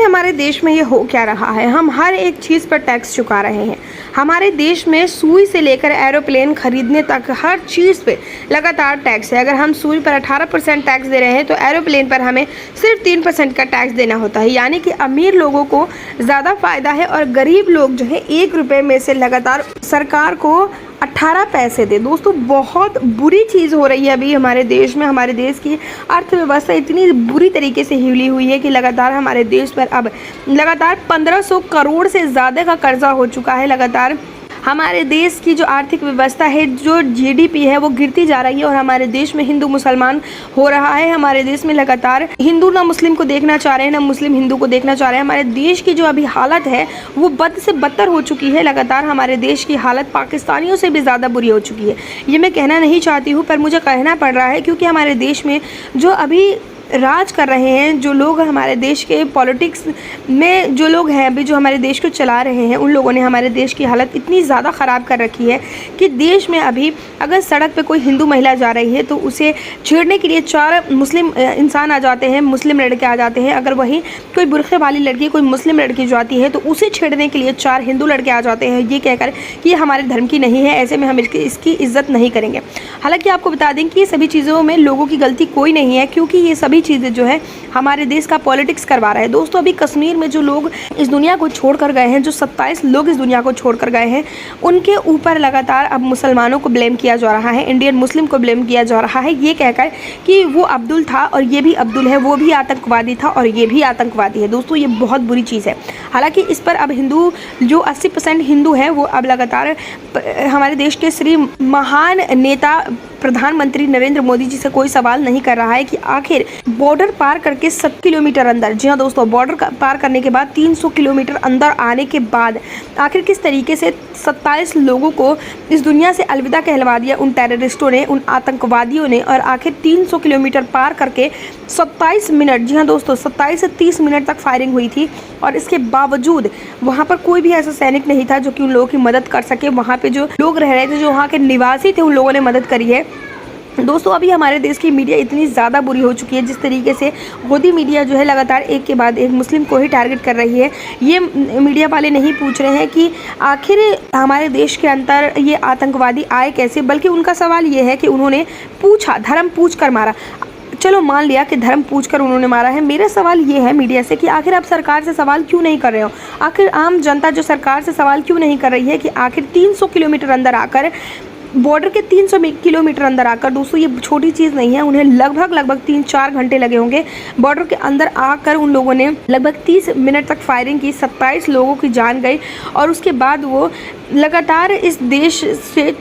हमारे देश में ये हो क्या रहा है, हम हर एक चीज़ पर टैक्स चुका रहे हैं। हमारे देश में सुई से लेकर एरोप्लेन खरीदने तक हर चीज़ पे लगातार टैक्स है। अगर हम सुई पर 18% टैक्स दे रहे हैं तो एरोप्लेन पर हमें सिर्फ 3% का टैक्स देना होता है। यानी कि अमीर लोगों को ज़्यादा फ़ायदा है और गरीब लोग जो है 1 रुपये में से लगातार सरकार को 18 पैसे दे। दोस्तों, बहुत बुरी चीज़ हो रही है अभी हमारे देश में। हमारे देश की अर्थव्यवस्था इतनी बुरी तरीके से हिली हुई है कि लगातार हमारे देश पर अब लगातार 1500 करोड़ से ज़्यादा का कर्जा हो चुका है। लगातार हमारे देश की जो आर्थिक व्यवस्था है, जो जीडीपी है, वो गिरती जा रही है और हमारे देश में हिंदू मुसलमान हो रहा है। हमारे देश में लगातार हिंदू ना मुस्लिम को देखना चाह रहे हैं, ना मुस्लिम हिंदू को देखना चाह रहे हैं। हमारे देश की जो अभी हालत है वो बद से बदतर हो चुकी है। लगातार हमारे देश की हालत पाकिस्तानियों से भी ज़्यादा बुरी हो चुकी है। ये मैं कहना नहीं चाहती हूँ, पर मुझे कहना पड़ रहा है क्योंकि हमारे देश में जो अभी राज कर रहे हैं, जो लोग हमारे देश के पॉलिटिक्स में जो लोग हैं अभी, जो हमारे देश को चला रहे हैं, उन लोगों ने हमारे देश की हालत इतनी ज़्यादा ख़राब कर रखी है कि देश में अभी अगर सड़क पे कोई हिंदू महिला जा रही है तो उसे छेड़ने के लिए 4 मुस्लिम इंसान आ जाते हैं, मुस्लिम लड़के आ जाते हैं। अगर वहीं कोई बुरखे वाली लड़की, कोई मुस्लिम लड़की जो आती है तो उसे छेड़ने के लिए 4 हिंदू लड़के आ जाते हैं, ये कहकर कि ये हमारे धर्म की नहीं है, ऐसे में हम इसकी इज्जत नहीं करेंगे। हालांकि आपको बता दें कि ये सभी चीज़ों में लोगों की गलती कोई नहीं है, क्योंकि ये सभी चीज़ें जो है हमारे देश का पॉलिटिक्स करवा रहा है। दोस्तों, अभी कश्मीर में जो लोग इस दुनिया को छोड़ कर गए हैं, जो 27 लोग इस दुनिया को छोड़ कर गए हैं, उनके ऊपर लगातार अब मुसलमानों को ब्लेम किया जा रहा है, इंडियन मुस्लिम को ब्लेम किया जा रहा है, ये कहकर कि वो अब्दुल था और ये भी अब्दुल है, वो भी आतंकवादी था और ये भी आतंकवादी है। दोस्तों, ये बहुत बुरी चीज़ है। हालांकि इस पर अब हिंदू जो 80% हिंदू हैं वो अब लगातार हमारे देश के श्री महान नेता प्रधानमंत्री नरेंद्र मोदी जी से कोई सवाल नहीं कर रहा है कि आखिर बॉर्डर पार करके 7 किलोमीटर अंदर, जी हाँ दोस्तों, बॉर्डर पार करने के बाद 300 किलोमीटर अंदर आने के बाद आखिर किस तरीके से 27 लोगों को इस दुनिया से अलविदा कहलवा दिया उन टेररिस्टों ने, उन आतंकवादियों ने। और आखिर 300 किलोमीटर पार करके 27 मिनट, जी हाँ दोस्तों, 27 से 30 मिनट तक फायरिंग हुई थी और इसके बावजूद वहाँ पर कोई भी ऐसा सैनिक नहीं था जो कि उन लोगों की मदद कर सके। वहाँ पे जो लोग रह रहे थे, जो वहाँ के निवासी थे, उन लोगों ने मदद करी है। दोस्तों, अभी हमारे देश की मीडिया इतनी ज़्यादा बुरी हो चुकी है, जिस तरीके से मोदी मीडिया जो है लगातार एक के बाद एक मुस्लिम को ही टारगेट कर रही है। ये मीडिया वाले नहीं पूछ रहे हैं कि आखिर हमारे देश के अंदर ये आतंकवादी आए कैसे, बल्कि उनका सवाल ये है कि उन्होंने पूछा, धर्म पूछ कर मारा। चलो, मान लिया कि धर्म पूछकर उन्होंने मारा है। मेरा सवाल ये है मीडिया से कि आखिर आप सरकार से सवाल क्यों नहीं कर रहे हो? आखिर आम जनता जो सरकार से सवाल क्यों नहीं कर रही है कि आखिर 300 किलोमीटर अंदर आकर, बॉर्डर के 300 किलोमीटर अंदर आकर, दोस्तों ये छोटी चीज़ नहीं है, उन्हें लगभग 3-4 घंटे लगे होंगे बॉर्डर के अंदर आकर। उन लोगों ने लगभग 30 मिनट तक फायरिंग की, 27 लोगों की जान गई और उसके बाद वो लगातार इस देश से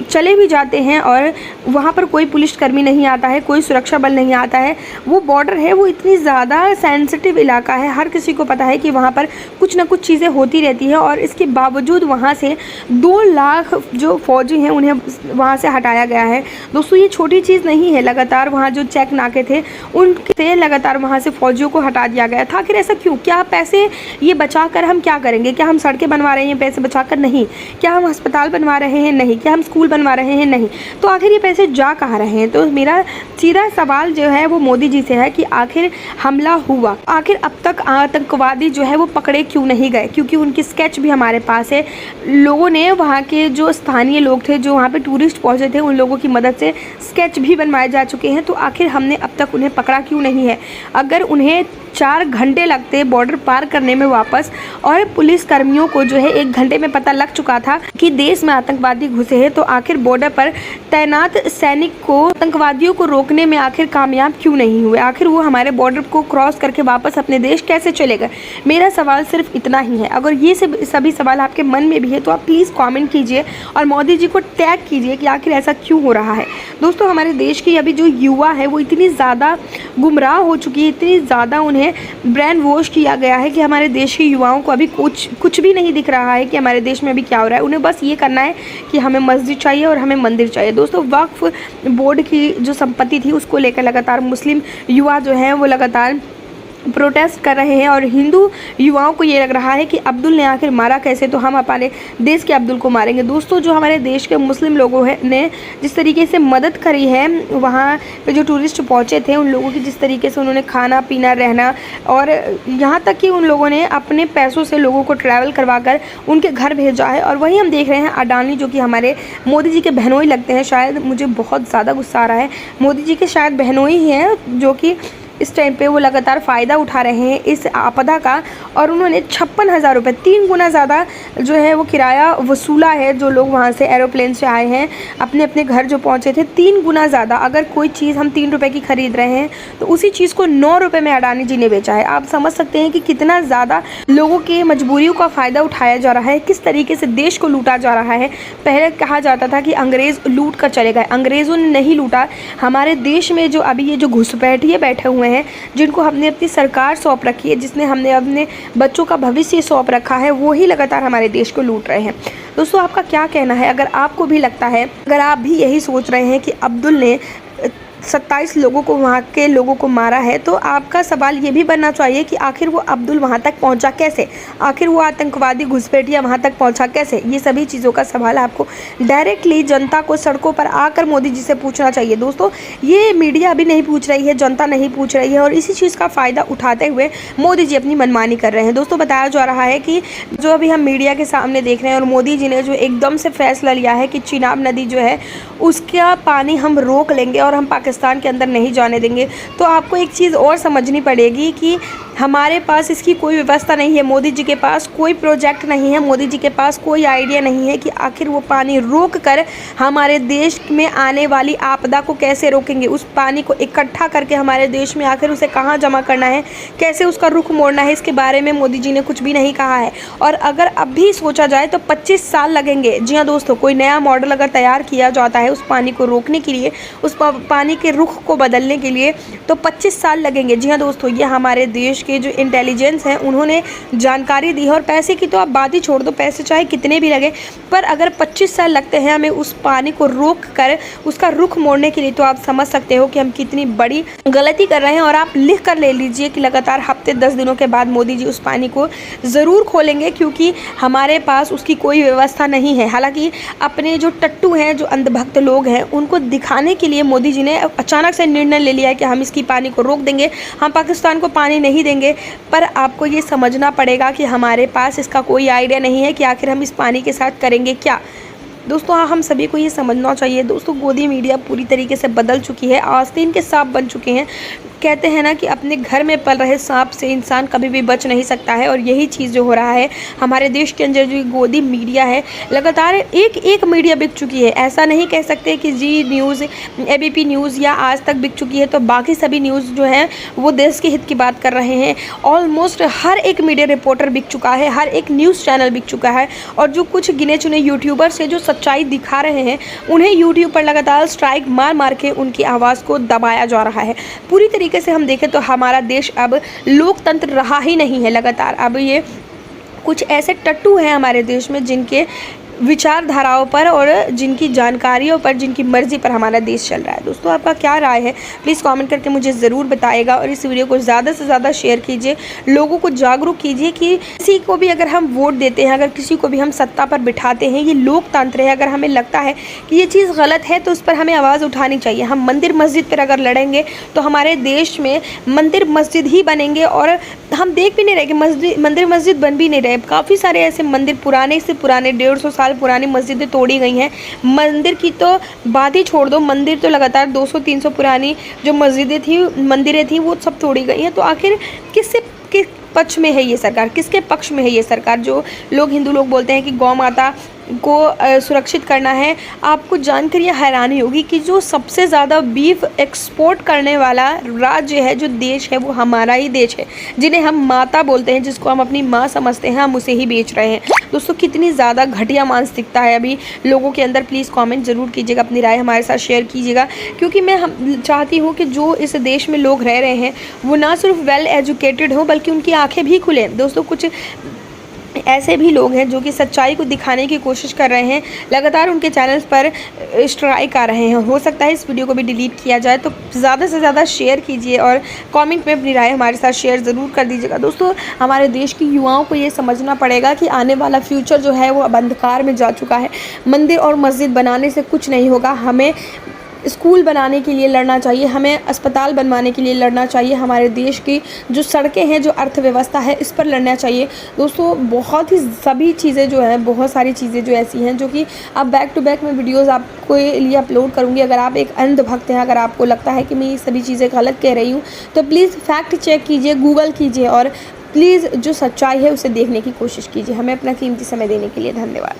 चले भी जाते हैं और वहाँ पर कोई पुलिसकर्मी नहीं आता है, कोई सुरक्षा बल नहीं आता है। वो बॉर्डर है, वो इतनी ज़्यादा सेंसिटिव इलाका है, हर किसी को पता है कि वहाँ पर कुछ ना कुछ चीज़ें होती रहती हैं और इसके बावजूद वहाँ से 2 लाख जो फौजी हैं उन्हें वहाँ से हटाया गया है। दोस्तों, ये छोटी चीज़ नहीं है। लगातार वहाँ जो चेक नाके थे उनसे लगातार वहाँ से फौजियों को हटा दिया गया था। आखिर ऐसा क्यों? क्या पैसे ये बचा कर हम क्या करेंगे? क्या हम सड़कें बनवा रहे हैं पैसे बचा कर? नहीं। क्या हम अस्पताल बनवा रहे हैं? नहीं। क्या हम स्कूल बनवा रहे हैं? नहीं। तो आखिर ये पैसे जा कहाँ रहे हैं? तो मेरा सीधा सवाल जो है वो मोदी जी से है कि आखिर हमला हुआ, आखिर अब तक आतंकवादी जो है वो पकड़े क्यों नहीं गए? क्योंकि उनकी स्केच भी हमारे पास है। लोगों ने, वहाँ के जो स्थानीय लोग थे, जो वहाँ पे टूरिस्ट पहुँचे थे, उन लोगों की मदद से स्केच भी बनवाए जा चुके हैं। तो आखिर हमने अब तक उन्हें पकड़ा क्यों नहीं है? अगर उन्हें 4 घंटे लगते बॉर्डर पार करने में वापस, और पुलिस कर्मियों को जो है 1 घंटे में पता लग चुका था कि देश में आतंकवादी घुसे हैं, तो आखिर बॉर्डर पर तैनात सैनिक को आतंकवादियों को रोकने में आखिर कामयाब क्यों नहीं हुए? आखिर वो हमारे बॉर्डर को क्रॉस करके वापस अपने देश कैसे चले गए? मेरा सवाल सिर्फ इतना ही है। अगर ये सभी सवाल आपके मन में भी है तो आप प्लीज़ कमेंट कीजिए और मोदी जी को टैग कीजिए कि आखिर ऐसा क्यों हो रहा है। दोस्तों, हमारे देश की अभी जो युवा है वो इतनी ज़्यादा गुमराह हो चुकी है, इतनी ज़्यादा उन्हें ब्रेन वॉश किया गया है कि हमारे देश के युवाओं को अभी कुछ भी नहीं दिख रहा है कि हमारे देश में अभी क्या हो रहा है। उन्हें बस ये करना है कि हमें मस्जिद चाहिए और हमें मंदिर चाहिए। दोस्तों, वक्फ बोर्ड की जो संपत्ति थी उसको लेकर लगातार मुस्लिम युवा जो हैं वो लगातार प्रोटेस्ट कर रहे हैं और हिंदू युवाओं को ये लग रहा है कि अब्दुल ने आखिर मारा कैसे, तो हम अपने देश के अब्दुल को मारेंगे। दोस्तों, जो हमारे देश के मुस्लिम लोगों ने जिस तरीके से मदद करी है, वहाँ पे जो टूरिस्ट पहुँचे थे उन लोगों की जिस तरीके से उन्होंने खाना पीना रहना, और यहाँ तक कि उन लोगों ने अपने पैसों से लोगों को ट्रैवल करवा कर उनके घर भेजा है। और वहीं हम देख रहे हैं अडानी, जो कि हमारे मोदी जी के बहनोई लगते हैं, शायद मुझे बहुत ज़्यादा गुस्सा आ रहा है, मोदी जी के शायद बहनोई ही हैं, जो कि इस टाइम पे वो लगातार फ़ायदा उठा रहे हैं इस आपदा का। और उन्होंने 56,000 रुपये, 3 गुना ज़्यादा जो है वो किराया वसूला है। जो लोग वहाँ से एरोप्लेन से आए हैं, अपने अपने घर जो पहुँचे थे, 3 गुना ज़्यादा। अगर कोई चीज़ हम 3 रुपये की खरीद रहे हैं तो उसी चीज़ को 9 रुपये में अडानी जी ने बेचा है। आप समझ सकते हैं कि कितना ज़्यादा लोगों के मजबूरियों का फ़ायदा उठाया जा रहा है, किस तरीके से देश को लूटा जा रहा है। पहले कहा जाता था कि अंग्रेज़ लूट कर चले गए, अंग्रेज़ों ने नहीं लूटा। हमारे देश में जो अभी ये जो घुसपैठिए बैठे हुए हैं, जिनको हमने अपनी सरकार सौंप रखी है, जिसने हमने अपने बच्चों का भविष्य सौंप रखा है, वो ही लगातार हमारे देश को लूट रहे हैं। दोस्तों, आपका क्या कहना है? अगर आपको भी लगता है, अगर आप भी यही सोच रहे हैं कि अब्दुल ने 27 लोगों को, वहाँ के लोगों को मारा है, तो आपका सवाल ये भी बनना चाहिए कि आखिर वो अब्दुल वहाँ तक पहुँचा कैसे, आखिर वो आतंकवादी घुसपैठिया वहाँ तक पहुँचा कैसे। ये सभी चीज़ों का सवाल आपको डायरेक्टली जनता को सड़कों पर आकर मोदी जी से पूछना चाहिए। दोस्तों, ये मीडिया अभी नहीं पूछ रही है, जनता नहीं पूछ रही है, और इसी चीज़ का फ़ायदा उठाते हुए मोदी जी अपनी मनमानी कर रहे हैं। दोस्तों, बताया जा रहा है कि जो अभी हम मीडिया के सामने देख रहे हैं, और मोदी जी ने जो एकदम से फैसला लिया है कि चिनाब नदी जो है उसका पानी हम रोक लेंगे और हम पाकिस्तान के अंदर नहीं जाने देंगे, तो आपको एक चीज़ और समझनी पड़ेगी कि हमारे पास इसकी कोई व्यवस्था नहीं है, मोदी जी के पास कोई प्रोजेक्ट नहीं है, मोदी जी के पास कोई आइडिया नहीं है कि आखिर वो पानी रोक कर हमारे देश में आने वाली आपदा को कैसे रोकेंगे। उस पानी को इकट्ठा करके हमारे देश में आखिर उसे कहाँ जमा करना है, कैसे उसका रुख मोड़ना है, इसके बारे में मोदी जी ने कुछ भी नहीं कहा है। और अगर अब भी सोचा जाए तो 25 साल लगेंगे। जी हाँ दोस्तों, कोई नया मॉडल अगर तैयार किया जाता है उस पानी को रोकने के लिए, उस पानी के रुख को बदलने के लिए, तो 25 साल लगेंगे। जी हाँ दोस्तों, ये हमारे देश के जो इंटेलिजेंस हैं उन्होंने जानकारी दी है। और पैसे की तो आप बात ही छोड़ दो, पैसे चाहे कितने भी लगे, पर अगर 25 साल लगते हैं हमें उस पानी को रोक कर उसका रुख मोड़ने के लिए, तो आप समझ सकते हो कि हम कितनी बड़ी गलती कर रहे हैं। और आप लिख कर ले लीजिए कि लगातार हफ्ते 10 दिनों के बाद मोदी जी उस पानी को ज़रूर खोलेंगे, क्योंकि हमारे पास उसकी कोई व्यवस्था नहीं है। हालांकि अपने जो टट्टू हैं, जो अंधभक्त लोग हैं, उनको दिखाने के लिए मोदी जी ने अचानक से निर्णय ले लिया है कि हम इसकी पानी को रोक देंगे, हम पाकिस्तान को पानी नहीं देंगे। पर आपको ये समझना पड़ेगा कि हमारे पास इसका कोई आइडिया नहीं है कि आखिर हम इस पानी के साथ करेंगे क्या। दोस्तों, हाँ, हम सभी को ये समझना चाहिए। दोस्तों, गोदी मीडिया पूरी तरीके से बदल चुकी है, आस्तीन के सांप बन चुके हैं। कहते हैं ना कि अपने घर में पल रहे सांप से इंसान कभी भी बच नहीं सकता है, और यही चीज़ जो हो रहा है हमारे देश के अंदर। जो गोदी मीडिया है, लगातार एक मीडिया बिक चुकी है। ऐसा नहीं कह सकते कि जी न्यूज़, ABP न्यूज़ या आज तक बिक चुकी है तो बाकी सभी न्यूज़ जो है वो देश के हित की बात कर रहे हैं। ऑलमोस्ट हर एक मीडिया रिपोर्टर बिक चुका है, हर एक न्यूज़ चैनल बिक चुका है, और जो कुछ गिने चुने यूट्यूबर्स हैं जो सच्चाई दिखा रहे हैं, उन्हें यूट्यूब पर लगातार स्ट्राइक मार मार के उनकी आवाज़ को दबाया जा रहा है। पूरी तरीके से हम देखें तो हमारा देश अब लोकतंत्र रहा ही नहीं है। लगातार अब ये कुछ ऐसे टट्टू हैं हमारे देश में जिनके विचारधाराओं पर और जिनकी जानकारियों पर, जिनकी मर्ज़ी पर हमारा देश चल रहा है। दोस्तों, आपका क्या राय है? प्लीज़ कमेंट करके मुझे ज़रूर बताइएगा, और इस वीडियो को ज़्यादा से ज़्यादा शेयर कीजिए, लोगों को जागरूक कीजिए कि किसी को भी अगर हम वोट देते हैं, अगर किसी को भी हम सत्ता पर बिठाते हैं, ये लोकतंत्र है। अगर हमें लगता है कि ये चीज़ गलत है तो उस पर हमें आवाज़ उठानी चाहिए। हम मंदिर मस्जिद पर अगर लड़ेंगे तो हमारे देश में मंदिर मस्जिद ही बनेंगे, और हम देख भी नहीं रहे कि मंदिर मस्जिद बन भी नहीं रहे। काफ़ी सारे ऐसे मंदिर पुराने से पुराने 150 साल पुरानी मस्जिदें तोड़ी गई हैं। मंदिर की तो बात ही छोड़ दो, मंदिर तो लगातार 200-300 पुरानी जो मस्जिदें थी, मंदिरें थी, वो सब तोड़ी गई हैं। तो आखिर किस पक्ष में है ये सरकार, किसके पक्ष में है ये सरकार? जो लोग, हिंदू लोग बोलते हैं कि गौ माता को सुरक्षित करना है। आपको जानकर ये हैरानी होगी कि जो सबसे ज़्यादा बीफ एक्सपोर्ट करने वाला राज्य है, जो देश है, वो हमारा ही देश है, जिन्हें हम माता बोलते हैं, जिसको हम अपनी माँ समझते हैं, हम उसे ही बेच रहे हैं। दोस्तों, कितनी ज़्यादा घटिया मानसिकता है अभी लोगों के अंदर। प्लीज़ कमेंट ज़रूर कीजिएगा, अपनी राय हमारे साथ शेयर कीजिएगा, क्योंकि मैं चाहती हूँ कि जो इस देश में लोग रह रहे हैं वो ना सिर्फ वेल एजुकेटेड हों, बल्कि उनकी आँखें भी खुलें। दोस्तों, कुछ ऐसे भी लोग हैं जो कि सच्चाई को दिखाने की कोशिश कर रहे हैं, लगातार उनके चैनल्स पर स्ट्राइक आ रहे हैं। हो सकता है इस वीडियो को भी डिलीट किया जाए, तो ज़्यादा से ज़्यादा शेयर कीजिए और कमेंट में अपनी राय हमारे साथ शेयर ज़रूर कर दीजिएगा। दोस्तों, हमारे देश की युवाओं को ये समझना पड़ेगा कि आने वाला फ्यूचर जो है वो अब अंधकार में जा चुका है। मंदिर और मस्जिद बनाने से कुछ नहीं होगा, हमें स्कूल बनाने के लिए लड़ना चाहिए, हमें अस्पताल बनवाने के लिए लड़ना चाहिए, हमारे देश की जो सड़कें हैं, जो अर्थव्यवस्था है, इस पर लड़ना चाहिए। दोस्तों, बहुत ही सभी चीज़ें जो हैं, बहुत सारी चीज़ें जो ऐसी हैं जो कि अब बैक टू बैक मैं वीडियोज़ आपको लिए अपलोड करूँगी। अगर आप एक अंधभक्त हैं, अगर आपको लगता है कि मैं ये सभी चीज़ें गलत कह रही हूँ, तो प्लीज़ फैक्ट चेक कीजिए, गूगल कीजिए और प्लीज़ जो सच्चाई है उसे देखने की कोशिश कीजिए। हमें अपना कीमती समय देने के लिए धन्यवाद।